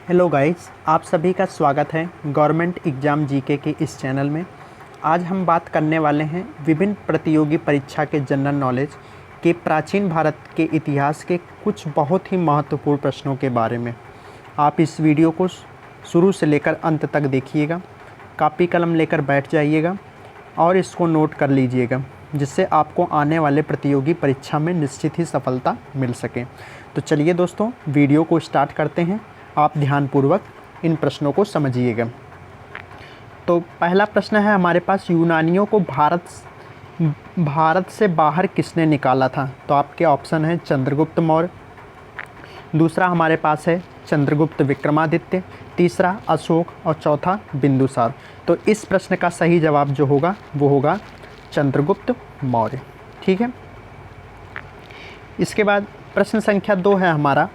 Hello guys, आप सभी का स्वागत है गवर्नमेंट एग्ज़ाम जीके के इस चैनल में। आज हम बात करने वाले हैं विभिन्न प्रतियोगी परीक्षा के जनरल नॉलेज के प्राचीन भारत के इतिहास के कुछ बहुत ही महत्वपूर्ण प्रश्नों के बारे में। आप इस वीडियो को शुरू से लेकर अंत तक देखिएगा, कॉपी कलम लेकर बैठ जाइएगा और इसको नोट कर लीजिएगा, जिससे आपको आने वाले प्रतियोगी परीक्षा में निश्चित ही सफलता मिल सके। तो चलिए दोस्तों, वीडियो को स्टार्ट करते हैं। आप ध्यानपूर्वक इन प्रश्नों को समझिएगा। तो पहला प्रश्न है हमारे पास, यूनानियों को भारत से बाहर किसने निकाला था? तो आपके ऑप्शन है चंद्रगुप्त मौर्य, दूसरा हमारे पास है चंद्रगुप्त विक्रमादित्य, तीसरा अशोक और चौथा बिंदुसार। तो इस प्रश्न का सही जवाब जो होगा वो होगा चंद्रगुप्त मौर्य। ठीक है। इसके बाद प्रश्न संख्या 2 है हमारा,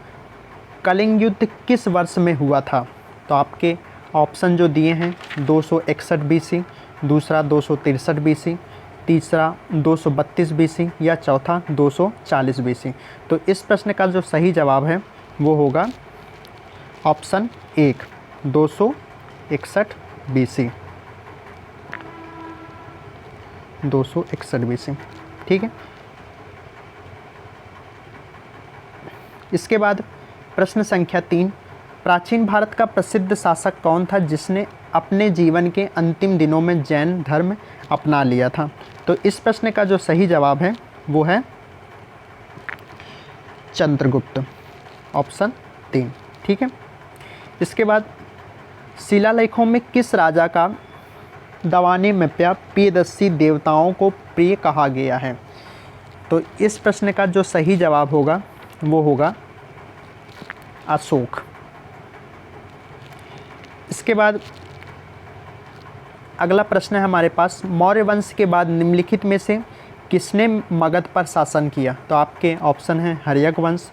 कलिंग युद्ध किस वर्ष में हुआ था? तो आपके ऑप्शन जो दिए हैं 261 बीसी, दूसरा 263 बीसी, तीसरा 232 बीसी या चौथा 240 बीसी। तो इस प्रश्न का जो सही जवाब है वो होगा ऑप्शन 1, 261 बीसी, 261 बीसी। ठीक है। इसके बाद प्रश्न संख्या 3, प्राचीन भारत का प्रसिद्ध शासक कौन था जिसने अपने जीवन के अंतिम दिनों में जैन धर्म अपना लिया था? तो इस प्रश्न का जो सही जवाब है वो है चंद्रगुप्त, ऑप्शन 3। ठीक है। इसके बाद शिलालेखों में किस राजा का दवाने में प्रियदर्शी देवताओं को प्रिय कहा गया है? तो इस प्रश्न का जो सही जवाब होगा वो होगा अशोक। इसके बाद अगला प्रश्न है हमारे पास, मौर्य वंश के बाद निम्नलिखित में से किसने मगध पर शासन किया? तो आपके ऑप्शन हैं हर्यक वंश,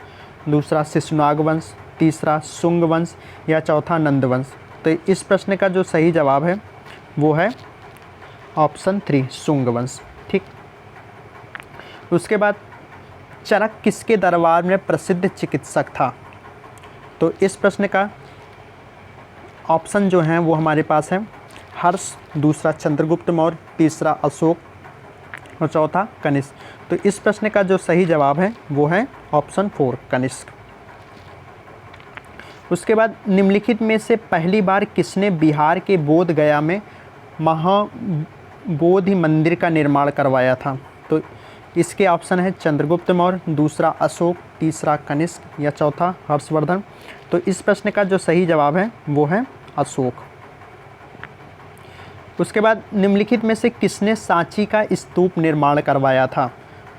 दूसरा शिशुनाग वंश, तीसरा शुंग वंश या चौथा नंद वंश। तो इस प्रश्न का जो सही जवाब है वो है ऑप्शन 3, शुंग वंश। ठीक। उसके बाद चरक किसके दरबार में प्रसिद्ध चिकित्सक था? तो इस प्रश्न का ऑप्शन जो हैं वो हमारे पास है हर्ष, दूसरा चंद्रगुप्त मौर्य, तीसरा अशोक और चौथा कनिष्क। तो इस प्रश्न का जो सही जवाब है वो है ऑप्शन 4, कनिष्क। उसके बाद निम्नलिखित में से पहली बार किसने बिहार के बोध गया में महाबोधि मंदिर का निर्माण करवाया था? तो इसके ऑप्शन है चंद्रगुप्त मौर्य, दूसरा अशोक, तीसरा कनिष्क या चौथा हर्षवर्धन। तो इस प्रश्न का जो सही जवाब है वो है अशोक। उसके बाद निम्नलिखित में से किसने सांची का स्तूप निर्माण करवाया था?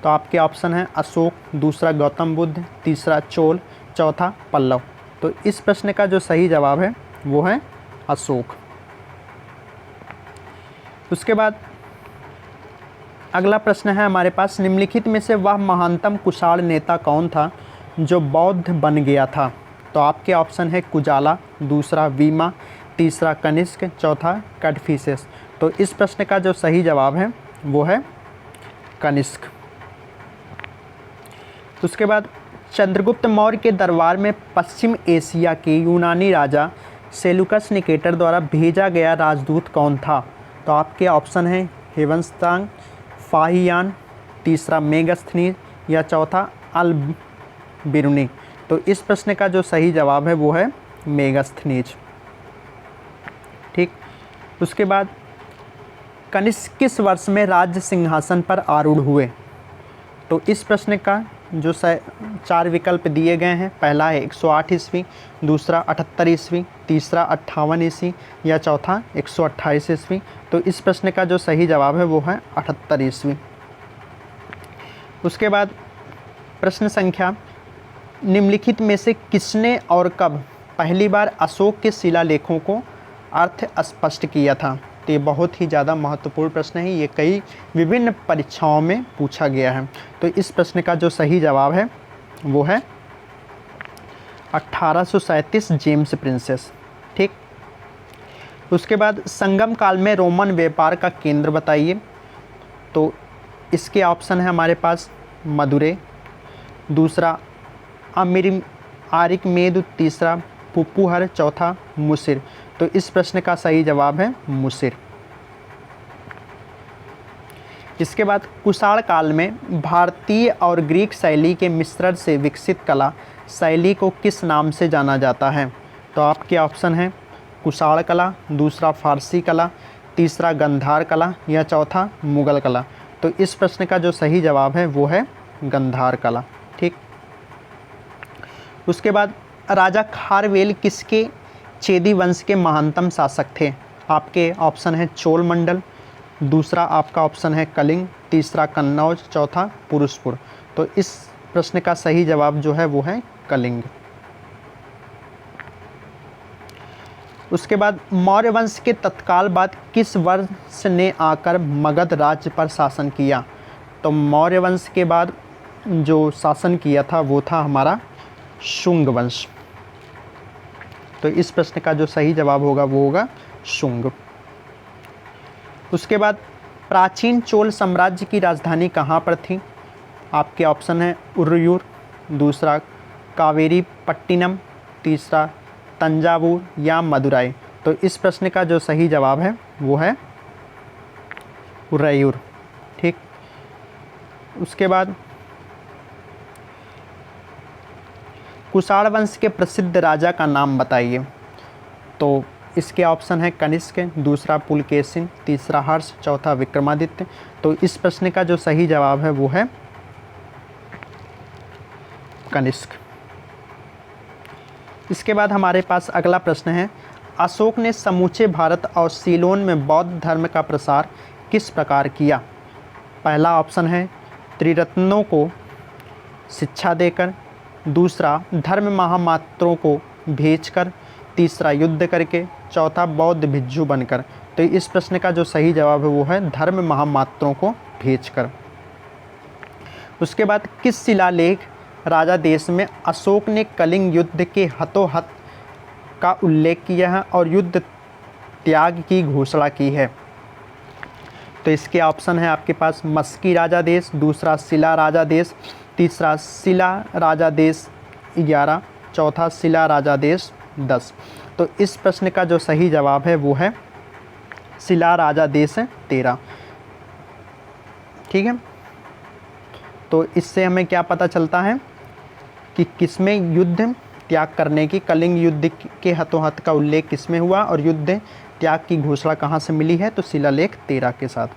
तो आपके ऑप्शन है अशोक, दूसरा गौतम बुद्ध, तीसरा चोल, चौथा पल्लव। तो इस प्रश्न का जो सही जवाब है वो है अशोक। उसके बाद अगला प्रश्न है हमारे पास, निम्नलिखित में से वह महानतम कुषाण नेता कौन था जो बौद्ध बन गया था? तो आपके ऑप्शन है कुजाला, दूसरा वीमा, तीसरा कनिष्क, चौथा कडफिसेस। तो इस प्रश्न का जो सही जवाब है वो है कनिष्क। उसके बाद चंद्रगुप्त मौर्य के दरबार में पश्चिम एशिया के यूनानी राजा सेलुकस निकेटर द्वारा भेजा गया राजदूत कौन था? तो आपके ऑप्शन हैं हेवनस्तांग, फाहियान, तीसरा मेगस्थनीज या चौथा अल-बिरुनी। तो इस प्रश्न का जो सही जवाब है वो है मेगस्थनीज। ठीक। उसके बाद कनिष्क किस वर्ष में राज्य सिंहासन पर आरूढ़ हुए? तो इस प्रश्न का जो 4 विकल्प दिए गए हैं, पहला है 108 ईस्वी, दूसरा 78 ईस्वी, तीसरा 58 ईस्वी या चौथा 128 ईस्वी। तो इस प्रश्न का जो सही जवाब है वो है 78 ईस्वी। उसके बाद प्रश्न संख्या, निम्नलिखित में से किसने और कब पहली बार अशोक के शिलालेखों को अर्थ स्पष्ट किया था? तो ये बहुत ही ज़्यादा महत्वपूर्ण प्रश्न है, ये कई विभिन्न परीक्षाओं में पूछा गया है। तो इस प्रश्न का जो सही जवाब है वो है 1837 जेम्स प्रिंसेस। ठीक। उसके बाद संगम काल में रोमन व्यापार का केंद्र बताइए। तो इसके ऑप्शन है हमारे पास मदुरै, दूसरा आरिकमेद, तीसरा पुपुहर, चौथा मुसिर। तो इस प्रश्न का सही जवाब है मुसिर। इसके बाद कुषाण काल में भारतीय और ग्रीक शैली के मिश्रण से विकसित कला शैली को किस नाम से जाना जाता है? तो आपके ऑप्शन हैं कुषाण कला, दूसरा फारसी कला, तीसरा गंधार कला या चौथा मुगल कला। तो इस प्रश्न का जो सही जवाब है वो है गंधार कला। ठीक। उसके बाद राजा खारवेल किसके चेदी वंश के महानतम शासक थे? आपके ऑप्शन है चोल मंडल, दूसरा आपका ऑप्शन है कलिंग, तीसरा कन्नौज, चौथा पुरुषपुर। तो इस प्रश्न का सही जवाब जो है वो है कलिंग। उसके बाद मौर्य वंश के तत्काल बाद किस वंश ने आकर मगध राज्य पर शासन किया? तो मौर्य वंश के बाद जो शासन किया था वो था हमारा शुंग वंश। तो इस प्रश्न का जो सही जवाब होगा वो होगा शुंग। उसके बाद प्राचीन चोल साम्राज्य की राजधानी कहाँ पर थी? आपके ऑप्शन है उरुयूर, दूसरा कावेरी पट्टिनम, तीसरा तंजावुर या मदुराई। तो इस प्रश्न का जो सही जवाब है वो है उरुयूर। ठीक। उसके बाद कुषाण वंश के प्रसिद्ध राजा का नाम बताइए। तो इसके ऑप्शन है कनिष्क, दूसरा पुलकेशिन, तीसरा हर्ष, चौथा विक्रमादित्य। तो इस प्रश्न का जो सही जवाब है वो है कनिष्क। इसके बाद हमारे पास अगला प्रश्न है, अशोक ने समूचे भारत और सीलोन में बौद्ध धर्म का प्रसार किस प्रकार किया? पहला ऑप्शन है त्रिरत्नों को शिक्षा देकर, दूसरा धर्म महामात्रों को भेजकर, तीसरा युद्ध करके, चौथा बौद्ध भिक्षु बनकर। तो इस प्रश्न का जो सही जवाब है वो है धर्म महामात्रों को भेजकर। उसके बाद किस शिलालेख राजा देश में अशोक ने कलिंग युद्ध के हतोहत का उल्लेख किया है और युद्ध त्याग की घोषणा की है? तो इसके ऑप्शन है आपके पास मस्की राजा देश, दूसरा शिला राजा देश, तीसरा शिला राजा देश 11, चौथा शिला राजा देश 10। तो इस प्रश्न का जो सही जवाब है वो है शिला राजा देश 13। ठीक है। तो इससे हमें क्या पता चलता है कि किसमें युद्ध त्याग करने की, कलिंग युद्ध के हतोहत का उल्लेख किसमें हुआ और युद्ध त्याग की घोषणा कहाँ से मिली है? तो शिलालेख 13 के साथ।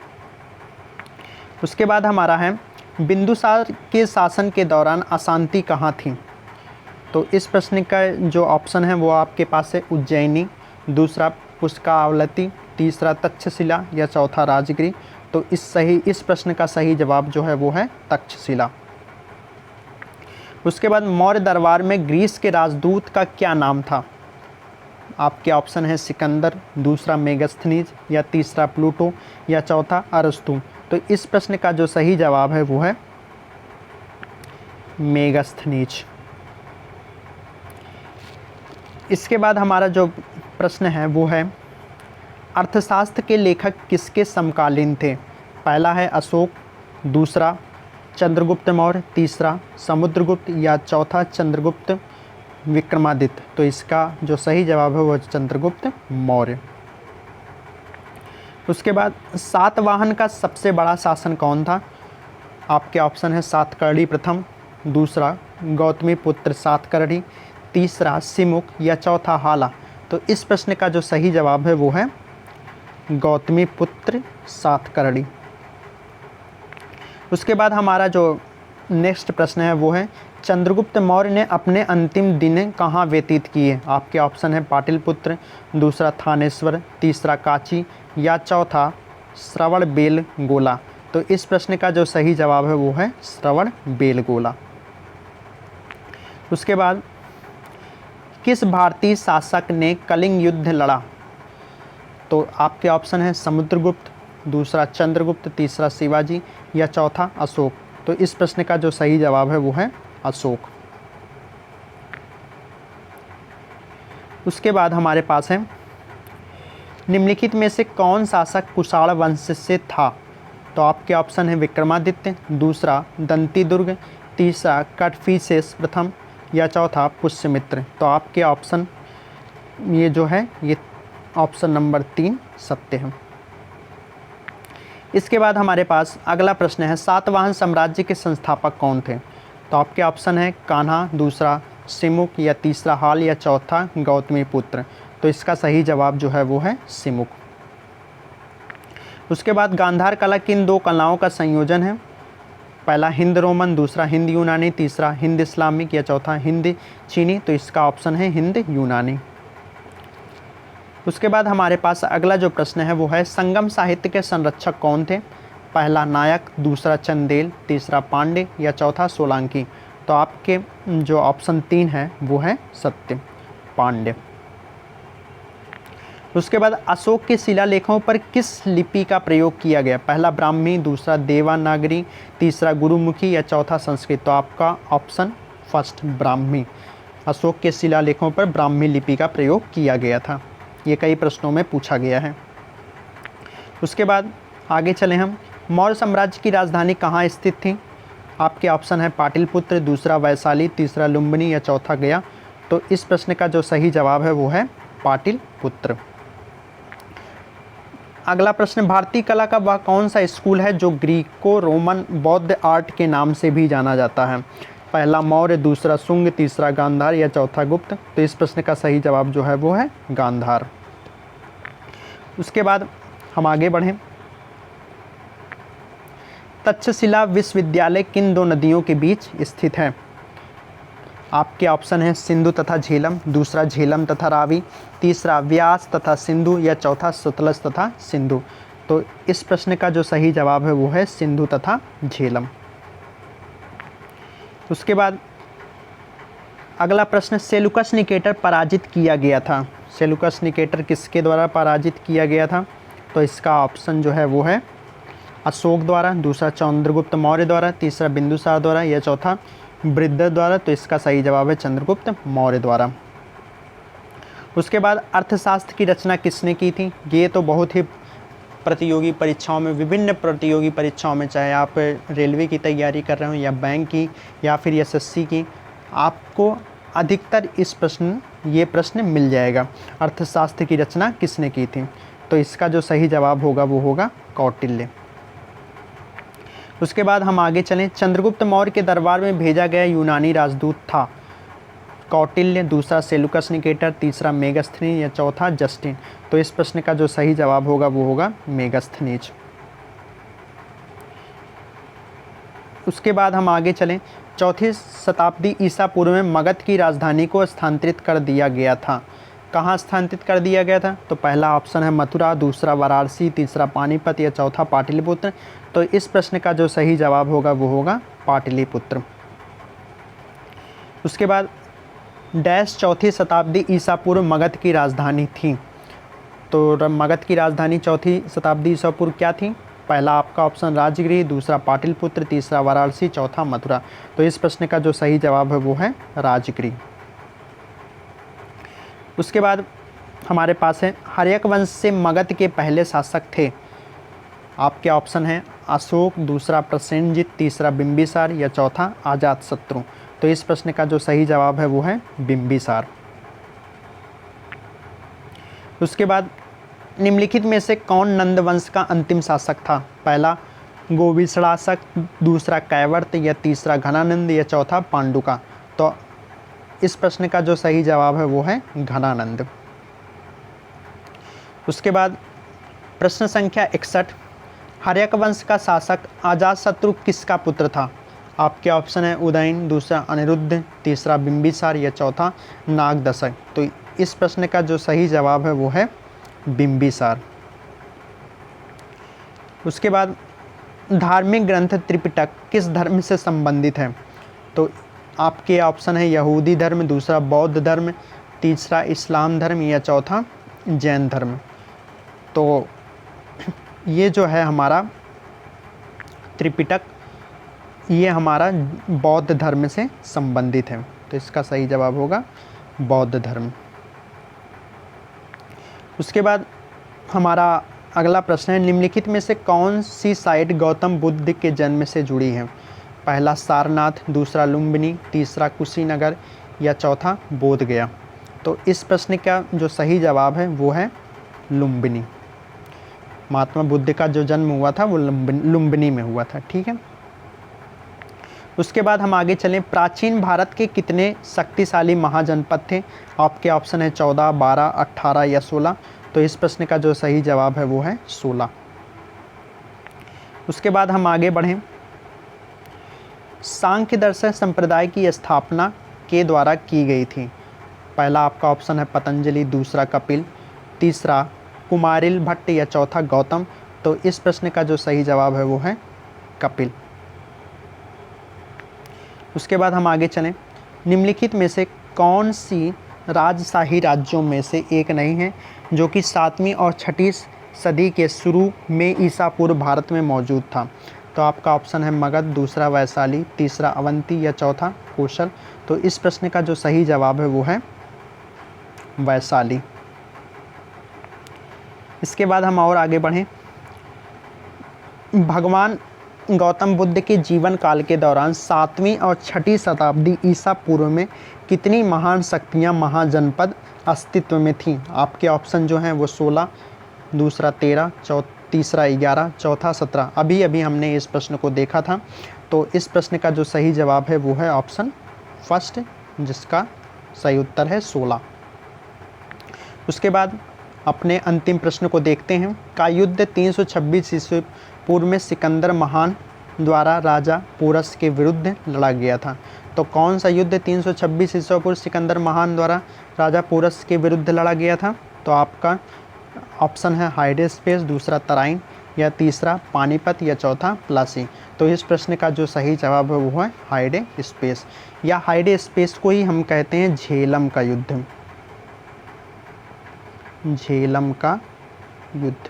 उसके बाद हमारा है बिंदुसार के शासन के दौरान अशांति कहाँ थी? तो इस प्रश्न का जो ऑप्शन है वो आपके पास है उज्जैनी, दूसरा पुष्कावलती, तीसरा तक्षशिला या चौथा राजगिरी। तो इस प्रश्न का सही जवाब जो है वो है तक्षशिला। उसके बाद मौर्य दरबार में ग्रीस के राजदूत का क्या नाम था? आपके ऑप्शन है सिकंदर, दूसरा मेगास्थनीज या तीसरा प्लूटो या चौथा अरस्तु। तो इस प्रश्न का जो सही जवाब है वो है मेगास्थनीज। इसके बाद हमारा जो प्रश्न है वो है अर्थशास्त्र के लेखक किसके समकालीन थे? पहला है अशोक, दूसरा चंद्रगुप्त मौर्य, तीसरा समुद्रगुप्त या चौथा चंद्रगुप्त विक्रमादित्य। तो इसका जो सही जवाब है वो चंद्रगुप्त मौर्य। उसके बाद सातवाहन का सबसे बड़ा शासन कौन था? आपके ऑप्शन है सातकर्णी प्रथम, दूसरा गौतमी पुत्र सातकर्णी, तीसरा सिमुक या चौथा हाला। तो इस प्रश्न का जो सही जवाब है वो है गौतमी पुत्र सातकर्णी। उसके बाद हमारा जो नेक्स्ट प्रश्न है वो है चंद्रगुप्त मौर्य ने अपने अंतिम दिन कहाँ व्यतीत किए? आपके ऑप्शन है पाटलिपुत्र, दूसरा थानेश्वर, तीसरा कांची या चौथा श्रवणबेलगोला। तो इस प्रश्न का जो सही जवाब है वो है श्रवणबेलगोला। उसके बाद किस भारतीय शासक ने कलिंग युद्ध लड़ा? तो आपके ऑप्शन है समुद्रगुप्त, दूसरा चंद्रगुप्त, तीसरा शिवाजी या चौथा अशोक। तो इस प्रश्न का जो सही जवाब है वो है अशोक। उसके बाद हमारे पास है निम्नलिखित में से कौन शासक कुषाण वंश से था? तो आपके ऑप्शन है विक्रमादित्य, दूसरा दंतीदुर्ग, तीसरा कटफिसेस प्रथम या चौथा पुष्यमित्र। तो आपके ऑप्शन ये जो है ये ऑप्शन नंबर 3 सत्य है। इसके बाद हमारे पास अगला प्रश्न है, सातवाहन साम्राज्य के संस्थापक कौन थे? तो आपके ऑप्शन है कान्हा, दूसरा सिमुक, या तीसरा हाल, या चौथा गौतमीपुत्र। तो इसका सही जवाब जो है वो है सिमुक। उसके बाद गांधार कला किन दो कलाओं का संयोजन है? पहला हिंद रोमन, दूसरा हिंद यूनानी, तीसरा हिंद इस्लामिक, या चौथा हिंद चीनी। तो इसका ऑप्शन है हिंद यूनानी। उसके बाद हमारे पास अगला जो प्रश्न है वो है, संगम साहित्य के संरक्षक कौन थे? पहला नायक, दूसरा चंदेल, तीसरा पांडे, या चौथा सोलंकी। तो आपके जो ऑप्शन 3 है वो है सत्य, पांडे। उसके बाद अशोक के शिलालेखों पर किस लिपि का प्रयोग किया गया? पहला ब्राह्मी, दूसरा देवनागरी, तीसरा गुरुमुखी, या चौथा संस्कृत। तो आपका ऑप्शन फर्स्ट, ब्राह्मी। अशोक के शिलालेखों पर ब्राह्मी लिपि का प्रयोग किया गया था। ये कई प्रश्नों में पूछा गया है। उसके बाद आगे चले हम, मौर्य साम्राज्य की राजधानी कहाँ स्थित थी? आपके ऑप्शन है पाटलिपुत्र, दूसरा वैशाली, तीसरा लुम्बिनी, या चौथा गया। तो इस प्रश्न का जो सही जवाब है वो है पाटलिपुत्र। अगला प्रश्न, भारतीय कला का वह कौन सा स्कूल है जो ग्रीको रोमन बौद्ध आर्ट के नाम से भी जाना जाता है? पहला मौर्य, दूसरा शुंग, तीसरा गांधार, या चौथा गुप्त। तो इस प्रश्न का सही जवाब जो है वो है गांधार। उसके बाद हम आगे बढ़ें, तक्षशिला विश्वविद्यालय किन दो नदियों के बीच स्थित है? आपके ऑप्शन है सिंधु तथा झेलम, दूसरा झेलम तथा रावी, तीसरा व्यास तथा सिंधु, या चौथा सतलज तथा सिंधु। तो इस प्रश्न का जो सही जवाब है वो है सिंधु तथा झेलम। उसके बाद अगला प्रश्न, सेलुकस निकेटर पराजित किया गया था। सेलुकस निकेटर किसके द्वारा पराजित किया गया था? तो इसका ऑप्शन जो है वो है अशोक द्वारा, दूसरा चंद्रगुप्त मौर्य द्वारा, तीसरा बिंदुसार द्वारा, या चौथा बृहद्रथ द्वारा। तो इसका सही जवाब है चंद्रगुप्त मौर्य द्वारा। उसके बाद अर्थशास्त्र की रचना किसने की थी? ये तो बहुत ही प्रतियोगी परीक्षाओं में, विभिन्न प्रतियोगी परीक्षाओं में, चाहे आप रेलवे की तैयारी कर रहे हो या बैंक की या फिर एसएससी की, आपको अधिकतर ये प्रश्न मिल जाएगा। अर्थशास्त्र की रचना किसने की थी? तो इसका जो सही जवाब होगा वो होगा कौटिल्य। उसके बाद हम आगे चलें, चंद्रगुप्त मौर्य के दरबार में भेजा गया यूनानी राजदूत था? कौटिल्य, दूसरा सेलुकस निकेटर, तीसरा मेगास्थनीज, या चौथा जस्टिन। तो इस प्रश्न का जो सही जवाब होगा वो होगा मेगास्थनीज। उसके बाद हम आगे चलें, चौथी शताब्दी ईसा पूर्व में मगध की राजधानी को स्थानांतरित कर दिया गया था। कहाँ स्थानांतरित कर दिया गया था? तो पहला ऑप्शन है मथुरा, दूसरा वाराणसी, तीसरा पानीपत, या चौथा पाटलिपुत्र। तो इस प्रश्न का जो सही जवाब होगा वो होगा पाटलिपुत्र। उसके बाद डैश चौथी शताब्दी ईसा पूर्व मगध की राजधानी थी? तो मगध की राजधानी चौथी शताब्दी ईसा पूर्व क्या थी? पहला आपका ऑप्शन राजगिरी, दूसरा पाटलिपुत्र, तीसरा वाराणसी, चौथा मथुरा। तो इस प्रश्न का जो सही जवाब है वो है राजगिरी। उसके बाद हमारे पास है, हर्यक वंश से मगध के पहले शासक थे? आपके ऑप्शन है अशोक, दूसरा प्रसेनजित, तीसरा बिंबिसार, या चौथा अजातशत्रु। तो इस प्रश्न का जो सही जवाब है वो है बिंबिसार। उसके बाद निम्नलिखित में से कौन नंद वंश का अंतिम शासक था? पहला गोविषणासक, दूसरा कैवर्त, या तीसरा घनानंद, या चौथा पांडुका। तो इस प्रश्न का जो सही जवाब है वो है घनानंद। उसके बाद प्रश्न संख्या 61, हर्यक वंश का शासक अजातशत्रु किसका पुत्र था? आपके ऑप्शन है उदयन, दूसरा अनिरुद्ध, तीसरा बिंबिसार, या चौथा नागदशक। तो इस प्रश्न का जो सही जवाब है वो है बिंबिसार। उसके बाद धार्मिक ग्रंथ त्रिपिटक किस धर्म से संबंधित है? तो आपके ऑप्शन है यहूदी धर्म, दूसरा बौद्ध धर्म, तीसरा इस्लाम धर्म, या चौथा जैन धर्म। तो ये जो है हमारा त्रिपिटक, ये हमारा बौद्ध धर्म से संबंधित है। तो इसका सही जवाब होगा बौद्ध धर्म। उसके बाद हमारा अगला प्रश्न है, निम्नलिखित में से कौन सी साइट गौतम बुद्ध के जन्म से जुड़ी है? पहला सारनाथ, दूसरा लुम्बिनी, तीसरा कुशीनगर, या चौथा बोधगया। तो इस प्रश्न का जो सही जवाब है वो है लुम्बिनी। महात्मा बुद्ध का जो जन्म हुआ था वो लुम्बिनी में हुआ था। ठीक है, उसके बाद हम आगे चलें। प्राचीन भारत के कितने शक्तिशाली महाजनपद थे? आपके ऑप्शन है 14, 12, 18 या 16। तो इस प्रश्न का जो सही जवाब है वो है 16। उसके बाद हम आगे बढ़ें। सांख्य दर्शन संप्रदाय की स्थापना के द्वारा की गई थी? पहला आपका ऑप्शन है पतंजलि, दूसरा कपिल, तीसरा कुमारिल भट्ट या चौथा गौतम। तो इस प्रश्न का जो सही जवाब है वो है कपिल। उसके बाद हम आगे चलें। निम्नलिखित में से कौन सी राजशाही राज्यों में से एक नहीं है जो कि 7वीं और 6ठी सदी के शुरू में ईसा पूर्व भारत में मौजूद था? तो आपका ऑप्शन है मगध, दूसरा वैशाली, तीसरा अवंती या चौथा कौशल। तो इस प्रश्न का जो सही जवाब है वो है वैशाली। इसके बाद हम और आगे बढ़ें। भगवान गौतम बुद्ध के जीवन काल के दौरान 7वीं और 6ठी शताब्दी ईसा पूर्व में कितनी महान शक्तियाँ महाजनपद अस्तित्व में थीं? आपके ऑप्शन जो हैं वो 16, दूसरा 13, तीसरा 11, चौथा 17। अभी अभी हमने इस प्रश्न को देखा था। तो इस प्रश्न का जो सही जवाब है वो है ऑप्शन फर्स्ट, जिसका सही उत्तर है 16। उसके बाद अपने अंतिम प्रश्न को देखते हैं। का युद्ध 326 ईस्वी पूर्व में सिकंदर महान द्वारा राजा पोरस के विरुद्ध लड़ा गया था? तो कौन सा युद्ध 326 ईस्वी पूर्व सिकंदर महान द्वारा राजा पोरस के विरुद्ध लड़ा गया था? तो आपका ऑप्शन है हाइडेस्पेस, दूसरा तराइन या तीसरा पानीपत या चौथा प्लासी। तो इस प्रश्न का जो सही जवाब है वो है हाइडेस्पेस, या हाइडेस्पेस को ही हम कहते हैं झेलम का युद्ध। झेलम का युद्ध,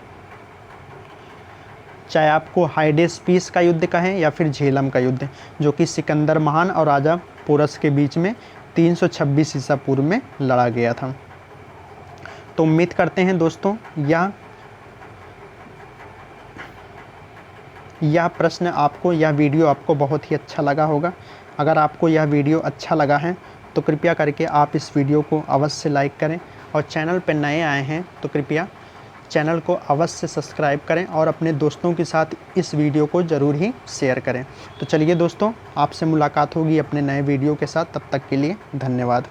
चाहे आपको हाइडेस्पेस का युद्ध कहें या फिर झेलम का युद्ध, जो कि सिकंदर महान और राजा पोरस के बीच में 326 ईसा पूर्व में लड़ा गया था। तो उम्मीद करते हैं दोस्तों यह प्रश्न आपको, यह वीडियो आपको बहुत ही अच्छा लगा होगा। अगर आपको यह वीडियो अच्छा लगा है तो कृपया करके आप इस वीडियो को अवश्य लाइक करें, और चैनल पर नए आए हैं तो कृपया चैनल को अवश्य सब्सक्राइब करें और अपने दोस्तों के साथ इस वीडियो को ज़रूर ही शेयर करें। तो चलिए दोस्तों, आपसे मुलाकात होगी अपने नए वीडियो के साथ। तब तक के लिए धन्यवाद।